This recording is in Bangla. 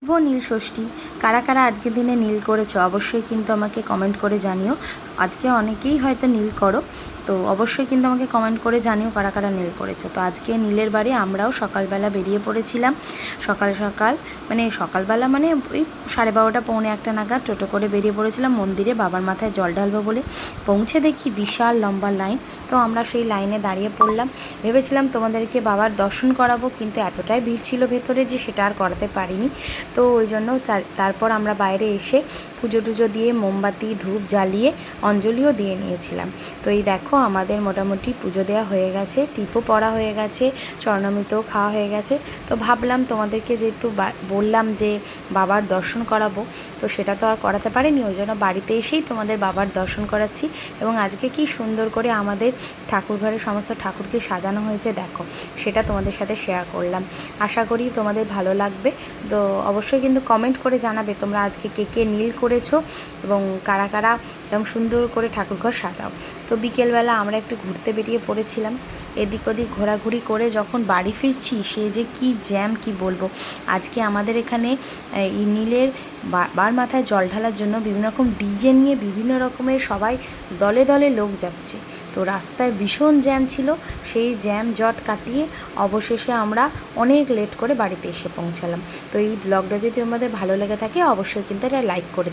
নীল ষষ্ঠী। কারা কারা আজকের দিনে নীল করেছো অবশ্যই কিন্তু আমাকে কমেন্ট করে জানিও। আজকে অনেকেই হয়তো নীল করো, তো অবশ্যই কিন্তু আমাকে কমেন্ট করে জানিও কারা কারা নীল করেছো। তো আজকে নীলের বাড়ি আমরাও সকালবেলা বেরিয়ে পড়েছিলাম। সকাল সকাল সকালবেলা ওই 12:30 পৌনে 1 নাগাদ টোটো করে বেরিয়ে পড়েছিলাম মন্দিরে বাবার মাথায় জল ঢালবো বলে। পৌঁছে দেখি বিশাল লম্বা লাইন। তো আমরা সেই লাইনে দাঁড়িয়ে পড়লাম। ভেবেছিলাম তোমাদেরকে বাবার দর্শন করাবো, কিন্তু এতটাই ভিড় ছিল ভেতরে যে সেটা আর করাতে পারিনি। তো ওই জন্য তারপর আমরা বাইরে এসে পুজো টুজো দিয়ে মোমবাতি ধূপ জ্বালিয়ে অঞ্জলিও দিয়ে নিয়েছিলাম। তো এই দেখো আমাদের মোটামুটি পুজো দেওয়া হয়ে গেছে, টিপও পড়া হয়ে গেছে, চরণামৃতও খাওয়া হয়ে গেছে। তো ভাবলাম তোমাদেরকে যেহেতু বললাম যে বাবার দর্শন করাবো, তো সেটা তো আর করাতে পারিনি, ওই জন্য বাড়িতে এসেই তোমাদের বাবার দর্শন করাচ্ছি। এবং আজকে কি সুন্দর করে আমাদের ঠাকুরঘরের সমস্ত ঠাকুরকে সাজানো হয়েছে দেখো, সেটা তোমাদের সাথে শেয়ার করলাম। আশা করি তোমাদের ভালো লাগবে। তো অবশ্যই কিন্তু কমেন্ট করে জানাবে তোমরা আজকে কে কে নীল করেছো এবং কারা কারা এরকম সুন্দর করে ঠাকুরঘর সাজাও। তো বিকেলবেলা আমরা একটু ঘুরতে বেরিয়ে পড়েছিলাম। এদিক ওদিক ঘোরাঘুরি করে যখন বাড়ি ফিরছি সে যে কি জ্যাম কি বলবো। আজকে আমাদের এখানে এই নীলের বার মাথায় জল ঢালার জন্য বিভিন্ন রকম ডিজে নিয়ে বিভিন্ন রকমের সবাই দলে দলে লোক যাচ্ছে। তো রাস্তায় ভীষণ জ্যাম ছিল, সেই জ্যাম জট কাটিয়ে অবশেষে আমরা অনেক লেট করে বাড়িতে এসে পৌঁছালাম। তো এই ব্লগটা যদি তোমাদের ভালো লেগে থাকে অবশ্যই কিন্তু এটা লাইক করে